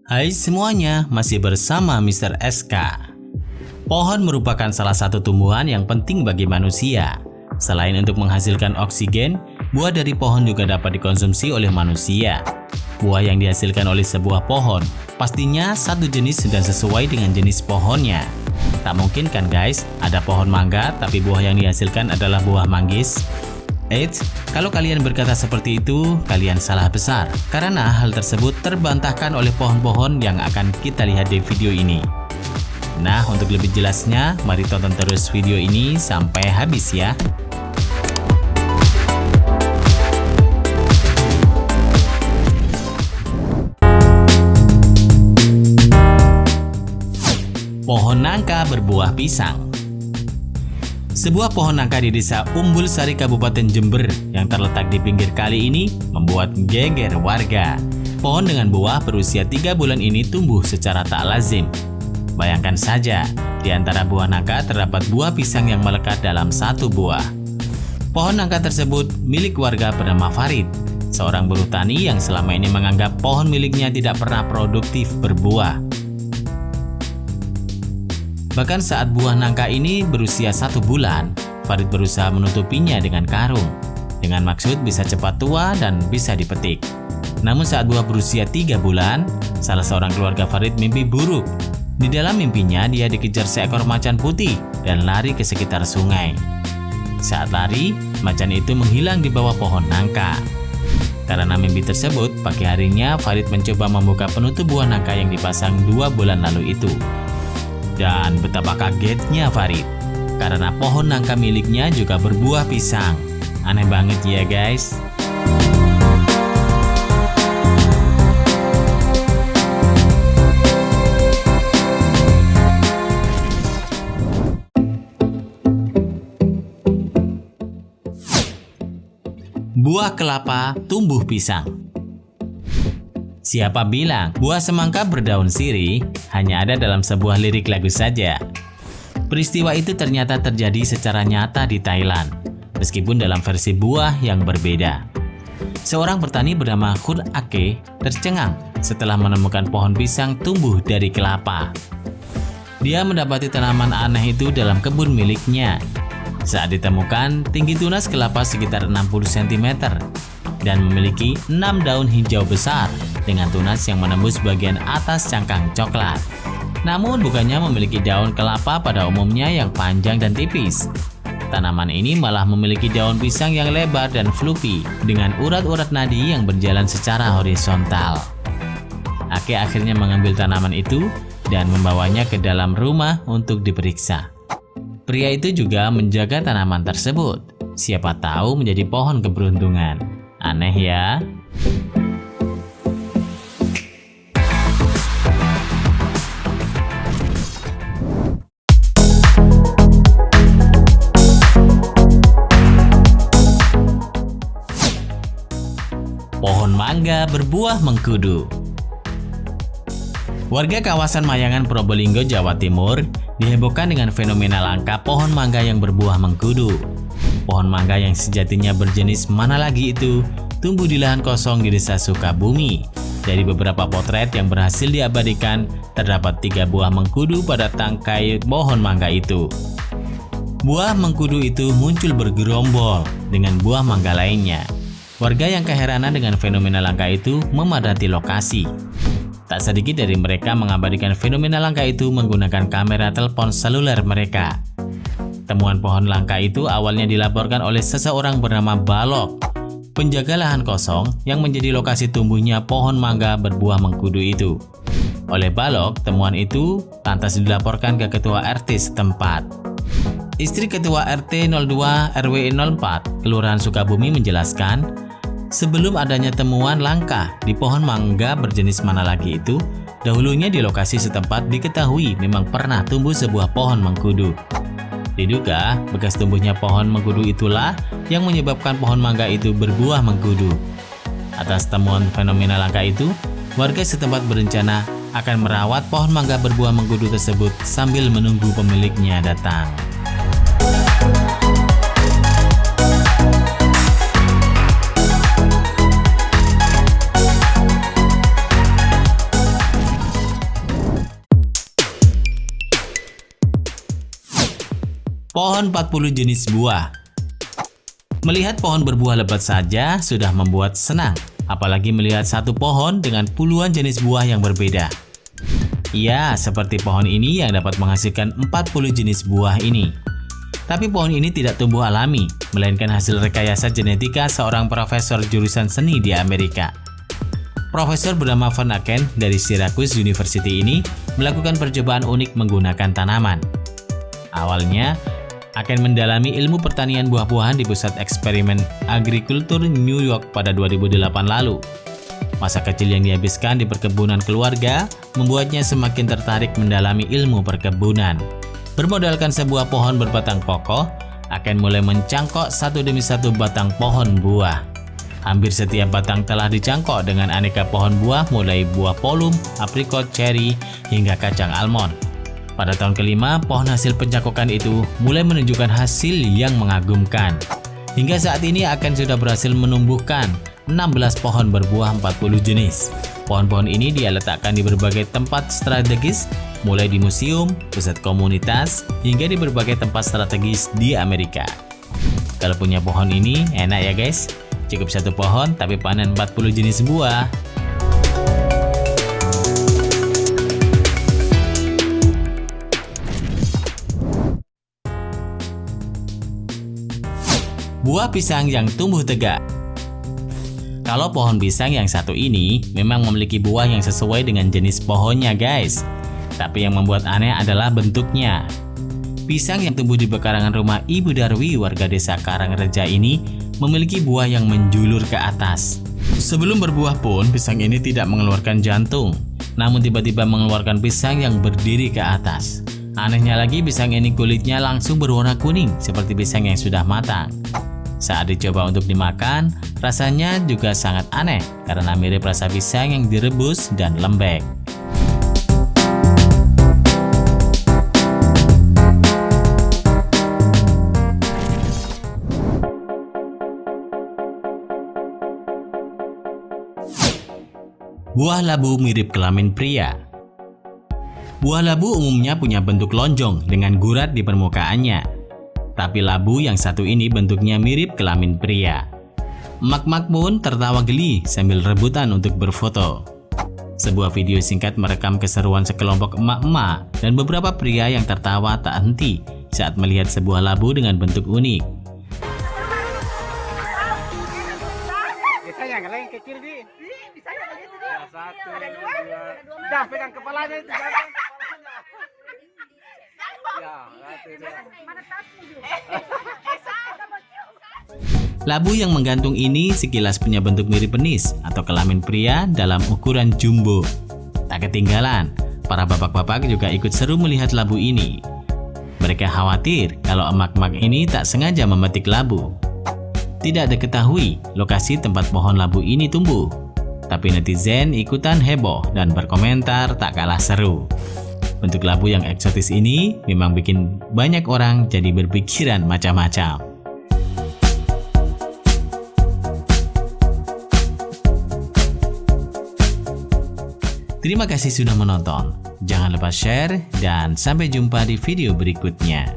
Hai semuanya, masih bersama Mr. SK. Pohon merupakan salah satu tumbuhan yang penting bagi manusia. Selain untuk menghasilkan oksigen, buah dari pohon juga dapat dikonsumsi oleh manusia. Buah yang dihasilkan oleh sebuah pohon pastinya satu jenis dan sesuai dengan jenis pohonnya. Tak mungkin kan guys, ada pohon mangga tapi buah yang dihasilkan adalah buah manggis? Eits, kalau kalian berkata seperti itu, kalian salah besar. Karena hal tersebut terbantahkan oleh pohon-pohon yang akan kita lihat di video ini. Nah, untuk lebih jelasnya, mari tonton terus video ini sampai habis ya. Pohon nangka berbuah pisang. Sebuah pohon nangka di desa Umbul Sari Kabupaten Jember yang terletak di pinggir kali ini membuat geger warga. Pohon dengan buah berusia 3 bulan ini tumbuh secara tak lazim. Bayangkan saja, di antara buah nangka terdapat buah pisang yang melekat dalam satu buah. Pohon nangka tersebut milik warga bernama Farid, seorang buruh tani yang selama ini menganggap pohon miliknya tidak pernah produktif berbuah. Bahkan saat buah nangka ini berusia 1 bulan, Farid berusaha menutupinya dengan karung, dengan maksud bisa cepat tua dan bisa dipetik. Namun saat buah berusia 3 bulan, salah seorang keluarga Farid mimpi buruk. Di dalam mimpinya dia dikejar seekor macan putih dan lari ke sekitar sungai. Saat lari, macan itu menghilang di bawah pohon nangka. Karena mimpi tersebut, pagi harinya Farid mencoba membuka penutup buah nangka yang dipasang 2 bulan lalu itu. Dan betapa kagetnya Farid, karena pohon nangka miliknya juga berbuah pisang. Aneh banget ya guys. Buah kelapa tumbuh pisang. Siapa bilang buah semangka berdaun sirih hanya ada dalam sebuah lirik lagu saja? Peristiwa itu ternyata terjadi secara nyata di Thailand, meskipun dalam versi buah yang berbeda. Seorang petani bernama Khun Ake tercengang setelah menemukan pohon pisang tumbuh dari kelapa. Dia mendapati tanaman aneh itu dalam kebun miliknya. Saat ditemukan, tinggi tunas kelapa sekitar 60 cm dan memiliki 6 daun hijau besar dengan tunas yang menembus bagian atas cangkang coklat. Namun bukannya memiliki daun kelapa pada umumnya yang panjang dan tipis. Tanaman ini malah memiliki daun pisang yang lebar dan fluffy dengan urat-urat nadi yang berjalan secara horizontal. Ake akhirnya mengambil tanaman itu dan membawanya ke dalam rumah untuk diperiksa. Pria itu juga menjaga tanaman tersebut. Siapa tahu menjadi pohon keberuntungan. Aneh ya. Pohon mangga berbuah mengkudu. Warga kawasan Mayangan, Probolinggo, Jawa Timur dihebohkan dengan fenomena langka pohon mangga yang berbuah mengkudu. Pohon mangga yang sejatinya berjenis mana lagi itu tumbuh di lahan kosong di desa Sukabumi. Dari beberapa potret yang berhasil diabadikan, terdapat 3 buah mengkudu pada tangkai pohon mangga itu. Buah mengkudu itu muncul bergerombol dengan buah mangga lainnya. Warga yang keheranan dengan fenomena langka itu memadati lokasi. Tak sedikit dari mereka mengabadikan fenomena langka itu menggunakan kamera telepon seluler mereka. Temuan pohon langka itu awalnya dilaporkan oleh seseorang bernama Balok, penjaga lahan kosong yang menjadi lokasi tumbuhnya pohon mangga berbuah mengkudu itu. Oleh Balok, temuan itu lantas dilaporkan ke Ketua RT setempat. Istri Ketua RT 02 RW 04 Kelurahan Sukabumi menjelaskan, sebelum adanya temuan langka di pohon mangga berjenis mana lagi itu, dahulunya di lokasi setempat diketahui memang pernah tumbuh sebuah pohon mengkudu. Diduga, bekas tumbuhnya pohon mengkudu itulah yang menyebabkan pohon mangga itu berbuah mengkudu. Atas temuan fenomena langka itu, warga setempat berencana akan merawat pohon mangga berbuah mengkudu tersebut sambil menunggu pemiliknya datang. Pohon 40 jenis buah. Melihat pohon berbuah lebat saja sudah membuat senang, apalagi melihat satu pohon dengan puluhan jenis buah yang berbeda. Ya, seperti pohon ini yang dapat menghasilkan 40 jenis buah ini. Tapi pohon ini tidak tumbuh alami, melainkan hasil rekayasa genetika seorang profesor jurusan seni di Amerika. Profesor bernama Van Aken dari Syracuse University ini melakukan percobaan unik menggunakan tanaman. Awalnya, Aken mendalami ilmu pertanian buah-buahan di Pusat Eksperimen Agrikultur New York pada 2008 lalu. Masa kecil yang dihabiskan di perkebunan keluarga membuatnya semakin tertarik mendalami ilmu perkebunan. Bermodalkan sebuah pohon berbatang kokoh, Aken mulai mencangkok satu demi satu batang pohon buah. Hampir setiap batang telah dicangkok dengan aneka pohon buah mulai buah plum, aprikot, cherry, hingga kacang almond. Pada tahun kelima, pohon hasil pencangkokan itu mulai menunjukkan hasil yang mengagumkan. Hingga saat ini Aken sudah berhasil menumbuhkan 16 pohon berbuah 40 jenis. Pohon-pohon ini dia letakkan di berbagai tempat strategis, mulai di museum, pusat komunitas, hingga di berbagai tempat strategis di Amerika. Kalau punya pohon ini, enak ya guys. Cukup satu pohon tapi panen 40 jenis buah. Buah pisang yang tumbuh tegak. Kalau pohon pisang yang satu ini memang memiliki buah yang sesuai dengan jenis pohonnya guys. Tapi yang membuat aneh adalah bentuknya. Pisang yang tumbuh di pekarangan rumah Ibu Darwi warga desa Karangreja ini memiliki buah yang menjulur ke atas. Sebelum berbuah pun pisang ini tidak mengeluarkan jantung, namun tiba-tiba mengeluarkan pisang yang berdiri ke atas. Anehnya lagi pisang ini kulitnya langsung berwarna kuning seperti pisang yang sudah matang. Saat dicoba untuk dimakan, rasanya juga sangat aneh karena mirip rasa pisang yang direbus dan lembek. Buah labu mirip kelamin pria. Buah labu umumnya punya bentuk lonjong dengan gurat di permukaannya. Tapi labu yang satu ini bentuknya mirip kelamin pria. Emak-emak pun tertawa geli sambil rebutan untuk berfoto. Sebuah video singkat merekam keseruan sekelompok emak-emak dan beberapa pria yang tertawa tak henti saat melihat sebuah labu dengan bentuk unik. Biasanya yang kecil di. Satu, dua. Dah pegang kepalanya itu. Ya, Labu yang menggantung ini sekilas punya bentuk mirip penis atau kelamin pria dalam ukuran jumbo. Tak ketinggalan, para bapak-bapak juga ikut seru melihat labu ini. Mereka khawatir kalau emak-emak ini tak sengaja memetik labu. Tidak diketahui lokasi tempat pohon labu ini tumbuh. Tapi netizen ikutan heboh dan berkomentar tak kalah seru. Bentuk labu yang eksotis ini memang bikin banyak orang jadi berpikiran macam-macam. Terima kasih sudah menonton. Jangan lupa share dan sampai jumpa di video berikutnya.